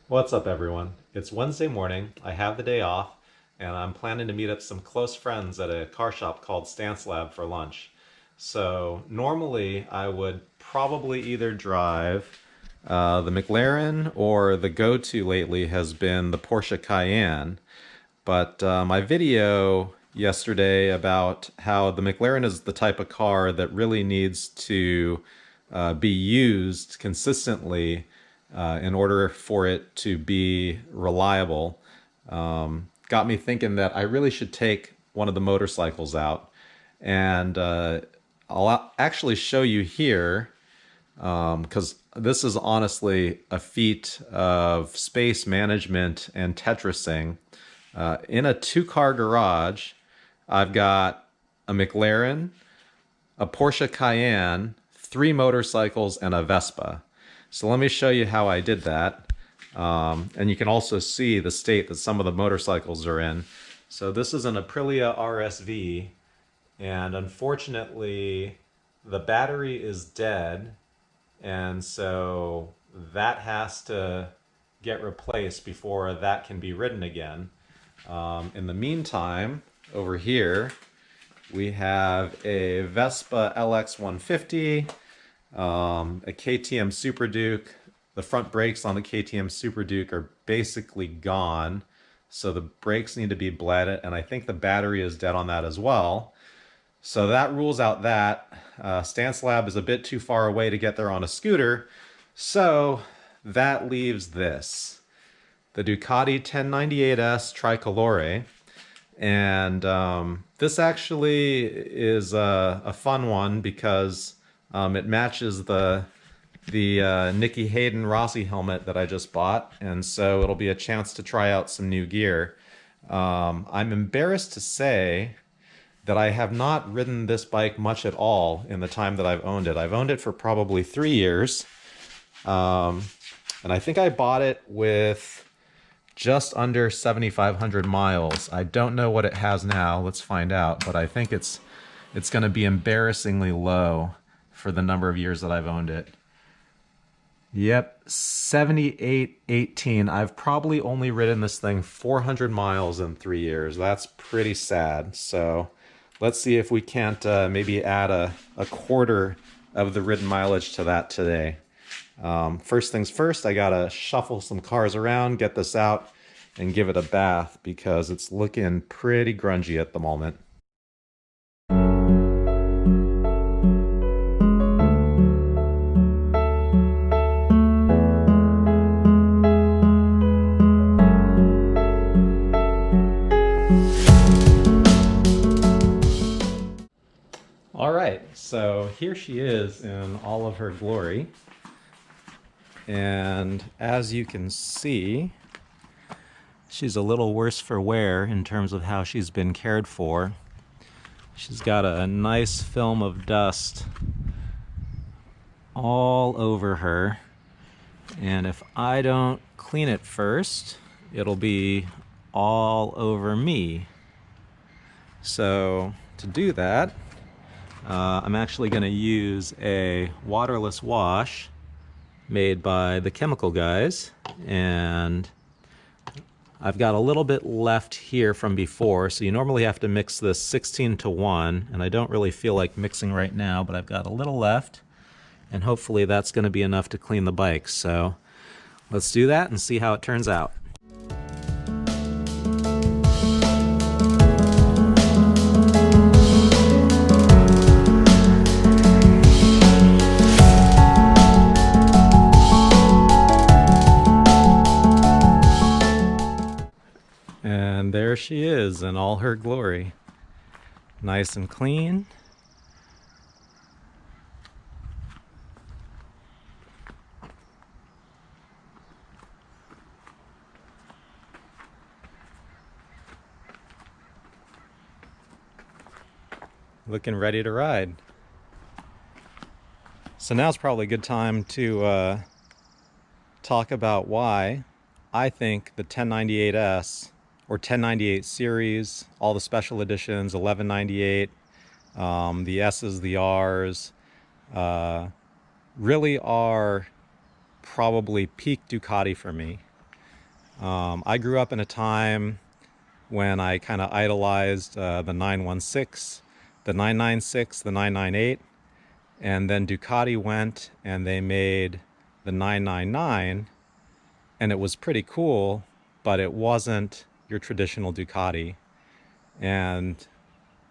What's up, everyone? It's Wednesday morning. I have the day off, and I'm planning to meet up some close friends at a car shop called Stance Lab for lunch. So normally I would probably either drive the McLaren, or the go-to lately has been the Porsche Cayenne. But my video yesterday about how the McLaren is the type of car that really needs to be used consistently in order for it to be reliable got me thinking that I really should take one of the motorcycles out. And I'll actually show you here, because this is honestly a feat of space management and Tetrising. In a two-car garage, I've got a McLaren, a Porsche Cayenne, 3 motorcycles, and a Vespa. So let me show you how I did that. And you can also see the state that some of the motorcycles are in. So this is an Aprilia RSV, and unfortunately the battery is dead, and so that has to get replaced before that can be ridden again. In the meantime, over here we have a Vespa LX150, a KTM Super Duke. The front brakes on the KTM Super Duke are basically gone, so the brakes need to be bled, and I think the battery is dead on that as well. So that rules out that. Stance Lab is a bit too far away to get there on a scooter, so that leaves this, the Ducati 1098S Tricolore. And this actually is a fun one because it matches the Nicky Hayden Rossi helmet that I just bought, and so it'll be a chance to try out some new gear. I'm embarrassed to say that I have not ridden this bike much at all in the time that I've owned it. I've owned it for probably 3 years, and I think I bought it with just under 7,500 miles. I don't know what it has now. Let's find out, but I think it's going to be embarrassingly low for the number of years that I've owned it. Yep, 7818. I've probably only ridden this thing 400 miles in 3 years. That's pretty sad. So let's see if we can't maybe add a quarter of the ridden mileage to that today. First things first, I gotta shuffle some cars around, get this out, and give it a bath because it's looking pretty grungy at the moment. All right, so here she is in all of her glory. And as you can see, she's a little worse for wear in terms of how she's been cared for. She's got a nice film of dust all over her. And if I don't clean it first, it'll be all over me. So to do that, I'm actually going to use a waterless wash made by the chemical guys, and I've got a little bit left here from before, so you normally have to mix this 16:1, and I don't really feel like mixing right now, but I've got a little left, and hopefully that's going to be enough to clean the bike. So let's do that and see how it turns out. And there she is in all her glory. Nice and clean. Looking ready to ride. So now's probably a good time to talk about why I think the 1098S or 1098 series, all the special editions, 1198, the S's, the R's, really are probably peak Ducati for me. I grew up in a time when I kind of idolized the 916, the 996, the 998, and then Ducati went and they made the 999, and it was pretty cool, but it wasn't your traditional Ducati. And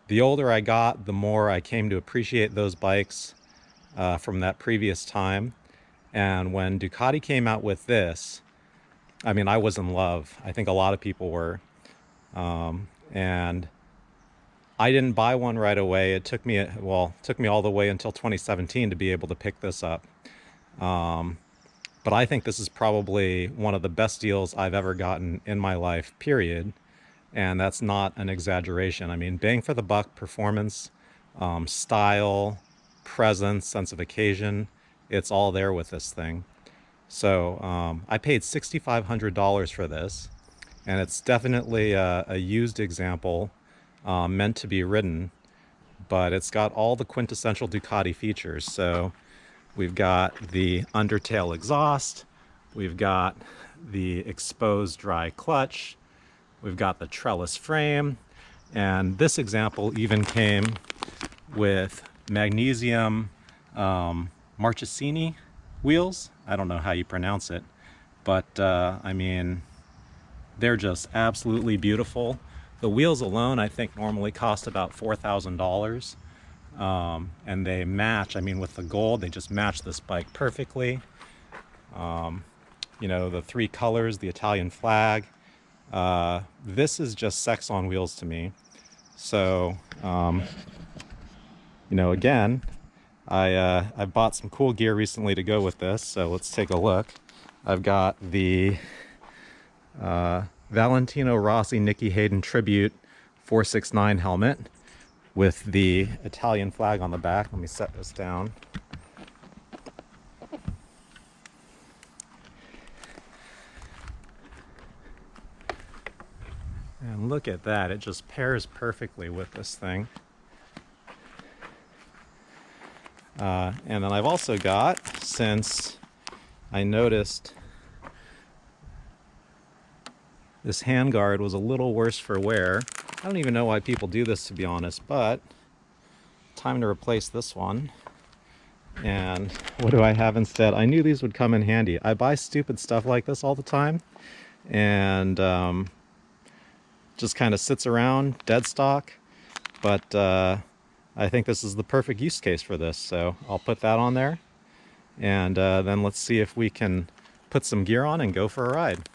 the older I got, the more I came to appreciate those bikes from that previous time. And when Ducati came out with this, I mean, I was in love. I think a lot of people were. And I didn't buy one right away. It took me, took me all the way until 2017 to be able to pick this up. But I think this is probably one of the best deals I've ever gotten in my life, period. And that's not an exaggeration. I mean, bang for the buck performance, style, presence, sense of occasion, it's all there with this thing. So I paid $6,500 for this, and it's definitely a used example meant to be ridden, but it's got all the quintessential Ducati features. So we've got the undertail exhaust, we've got the exposed dry clutch, we've got the trellis frame, and this example even came with magnesium Marchesini wheels. I don't know how you pronounce it, but I mean, they're just absolutely beautiful. The wheels alone, I think, normally cost about $4,000, and they match. I mean, with the gold, they just match this bike perfectly. You know, the three colors, the Italian flag. This is just sex on wheels to me. So, you know, again, I bought some cool gear recently to go with this, so let's take a look. I've got the Valentino Rossi Nicky Hayden Tribute 469 helmet with the Italian flag on the back. Let me set this down. And look at that, it just pairs perfectly with this thing. And then I've also got, since I noticed this handguard was a little worse for wear, I don't even know why people do this, to be honest, but time to replace this one. And what do I have instead? I knew these would come in handy. I buy stupid stuff like this all the time, and just kind of sits around dead stock, but I think this is the perfect use case for this, so I'll put that on there, and then let's see if we can put some gear on and go for a ride.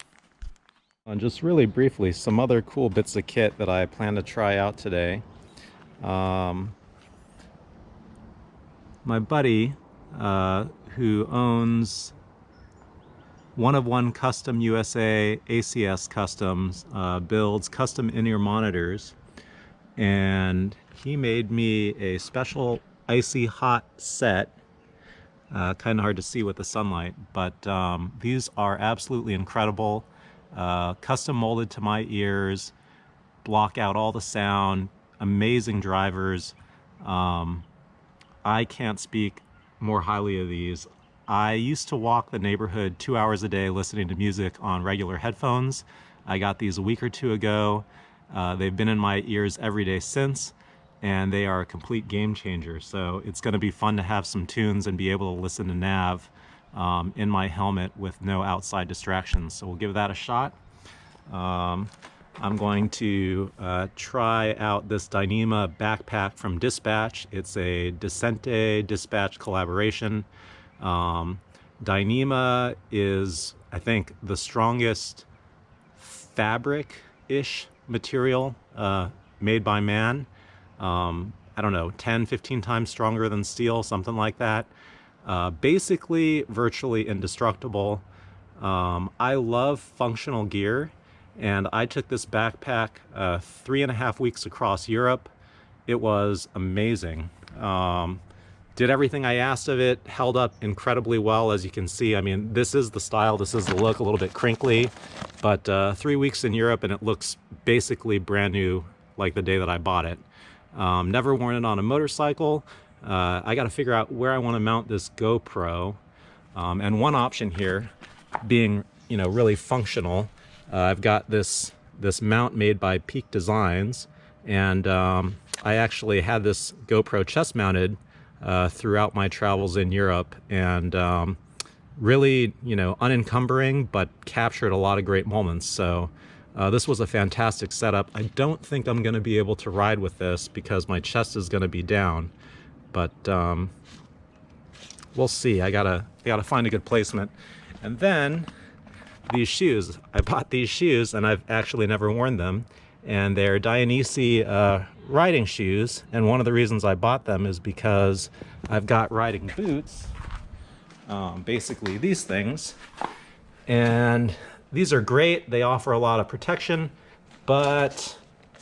And just really briefly, some other cool bits of kit that I plan to try out today. My buddy who owns One of One Custom USA ACS Customs builds custom in-ear monitors, and he made me a special Icy Hot set. Kind of hard to see with the sunlight, but these are absolutely incredible. Custom molded to my ears, block out all the sound, amazing drivers. I can't speak more highly of these. I used to walk the neighborhood 2 hours a day listening to music on regular headphones. I got these a week or two ago. They've been in my ears every day since, and they are a complete game changer. So it's going to be fun to have some tunes and be able to listen to nav in my helmet with no outside distractions. So we'll give that a shot. I'm going to try out this Dyneema backpack from Dispatch. It's a Descente Dispatch collaboration. Dyneema is, I think, the strongest fabric-ish material made by man. I don't know, 10, 15 times stronger than steel, something like that. Basically, virtually indestructible. I love functional gear, and I took this backpack 3.5 weeks across Europe. It was amazing. Did everything I asked of it, held up incredibly well, as you can see. I mean, this is the style, this is the look, a little bit crinkly, but 3 weeks in Europe and it looks basically brand new like the day that I bought it. Never worn it on a motorcycle. I got to figure out where I want to mount this GoPro. And one option here, being, you know, really functional, I've got this mount made by Peak Designs, and I actually had this GoPro chest mounted throughout my travels in Europe, and really, you know, unencumbering, but captured a lot of great moments. So this was a fantastic setup. I don't think I'm going to be able to ride with this because my chest is going to be down, but we'll see. I gotta find a good placement. And then these shoes. I bought these shoes, and I've actually never worn them, and they're Dainese riding shoes. And one of the reasons I bought them is because I've got riding boots, basically these things, and these are great. They offer a lot of protection, but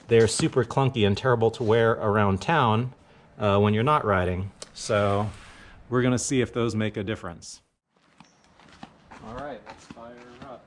they're super clunky and terrible to wear around town when you're not riding. So we're gonna see if those make a difference. All right, let's fire up.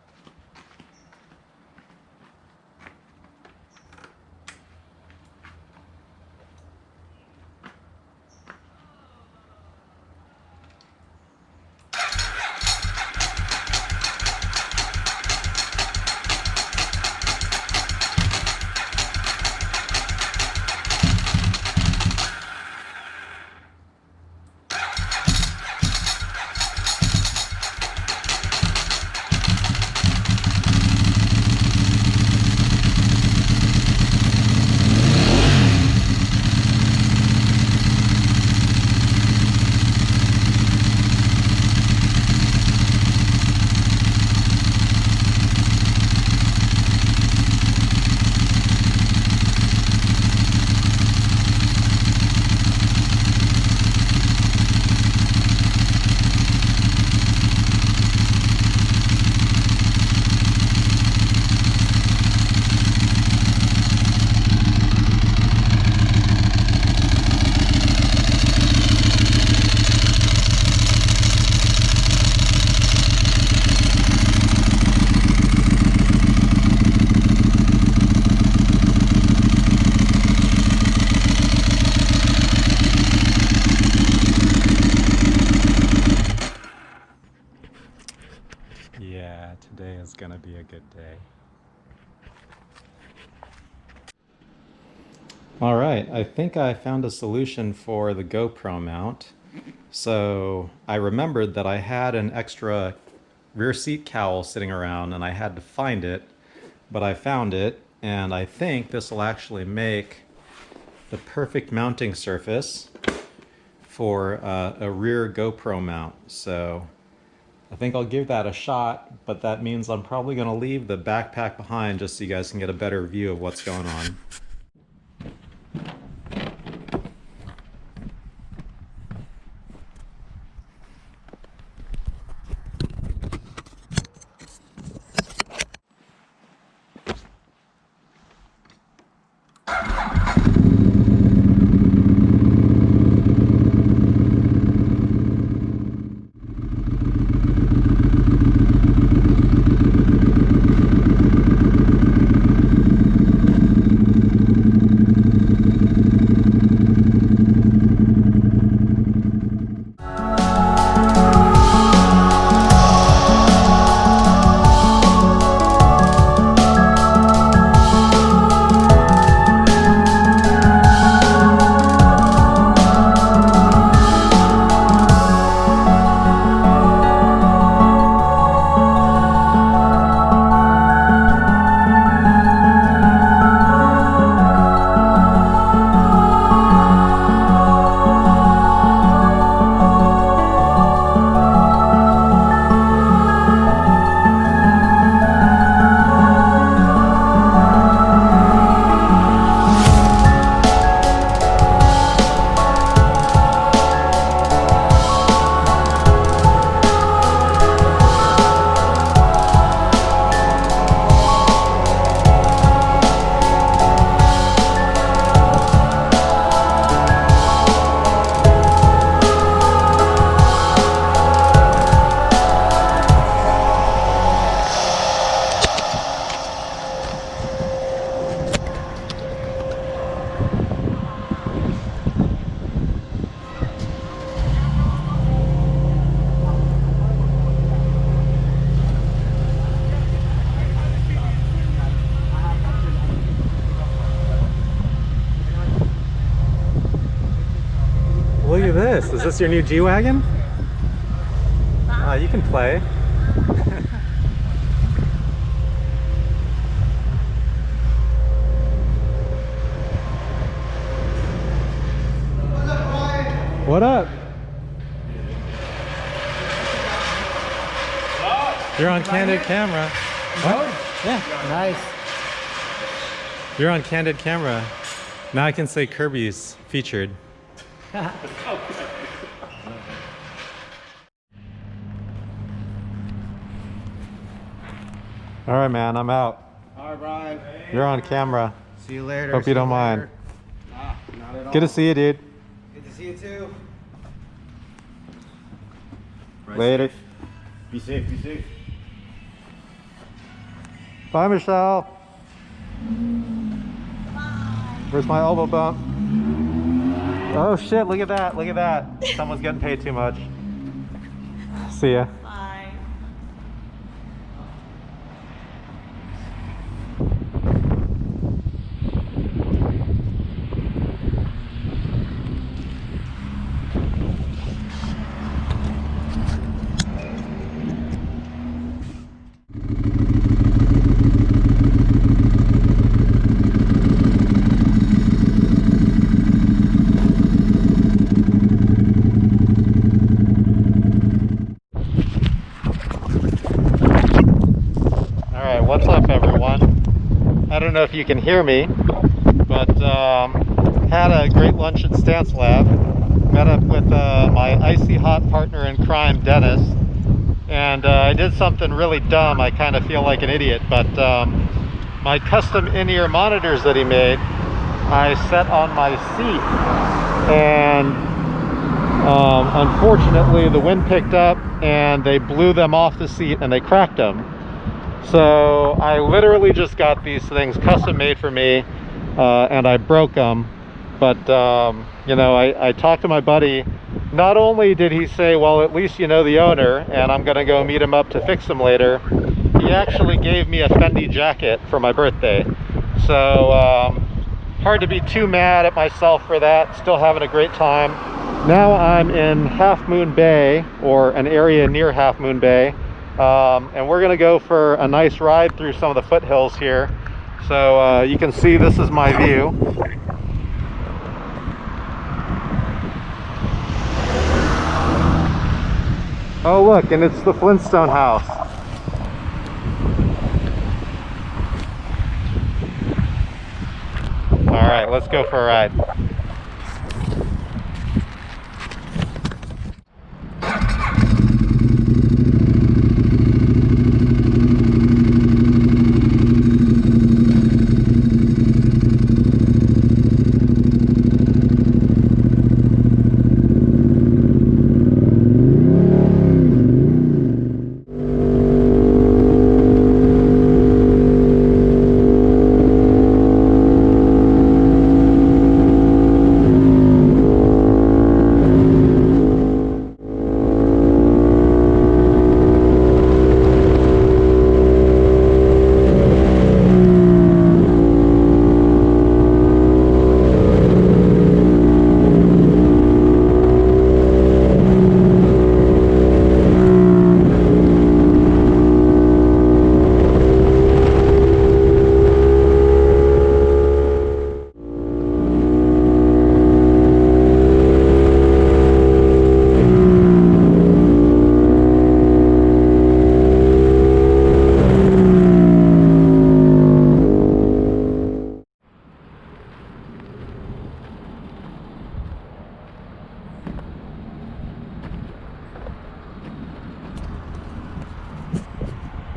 Yeah, today is gonna be a good day. All right, I think I found a solution for the GoPro mount. So I remembered that I had an extra rear seat cowl sitting around and I had to find it, but I found it, and I think this will actually make the perfect mounting surface for a rear GoPro mount. So I think I'll give that a shot, but that means I'm probably going to leave the backpack behind just so you guys can get a better view of what's going on. this? Is this your new G-Wagon? You can play. What up? You're on candid camera. What? Yeah. Nice. You're on candid camera. Now I can say Kirby's featured. All right, man, I'm out. All right, Brian. You're on camera. See you later. Hope you don't mind. Nah, not at all. Good to see you, dude. Good to see you too. Later. Be safe, be safe. Bye, Michelle. Where's my elbow bump? Oh shit, look at that, look at that. Someone's getting paid too much. See ya. Bye. What's up, everyone? I don't know if you can hear me, but had a great lunch at Stance Lab. Met up with my Icy Hot partner in crime, Dennis, and I did something really dumb. I kind of feel like an idiot, but my custom in-ear monitors that he made, I set on my seat, and unfortunately the wind picked up and they blew them off the seat and they cracked them. So I literally just got these things custom made for me, and I broke them. But you know, I talked to my buddy. Not only did he say, well, at least you know the owner and I'm gonna go meet him up to fix them later, he actually gave me a Fendi jacket for my birthday. So hard to be too mad at myself for that. Still having a great time. Now I'm in Half Moon Bay, or an area near Half Moon Bay. And we're gonna go for a nice ride through some of the foothills here. So you can see this is my view. Oh look, and it's the Flintstone house. All right, let's go for a ride.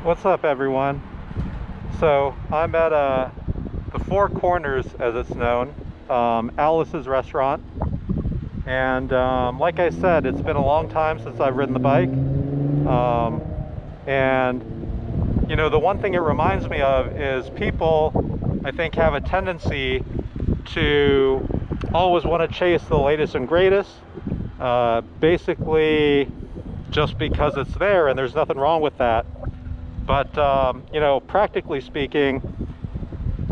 What's up, everyone? So I'm at the Four Corners, as it's known, Alice's restaurant, and like I said, it's been a long time since I've ridden the bike, and you know, the one thing it reminds me of is people, I think, have a tendency to always want to chase the latest and greatest, basically just because it's there, and there's nothing wrong with that. But you know, practically speaking,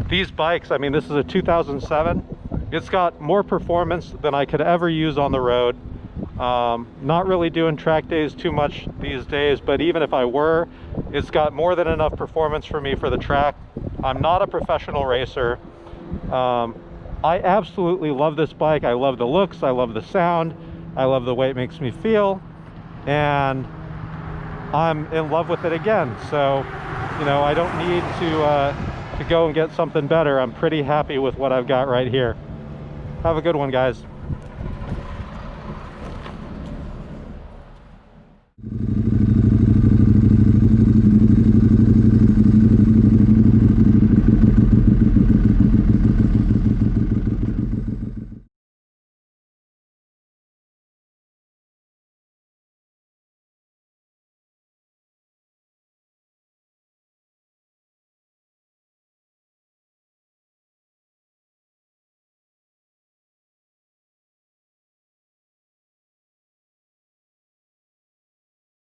these bikes, I mean, this is a 2007. It's got more performance than I could ever use on the road. Not really doing track days too much these days, but even if I were, it's got more than enough performance for me for the track. I'm not a professional racer. I absolutely love this bike. I love the looks, I love the sound, I love the way it makes me feel, and I'm in love with it again. So, you know, I don't need to go and get something better. I'm pretty happy with what I've got right here. Have a good one, guys.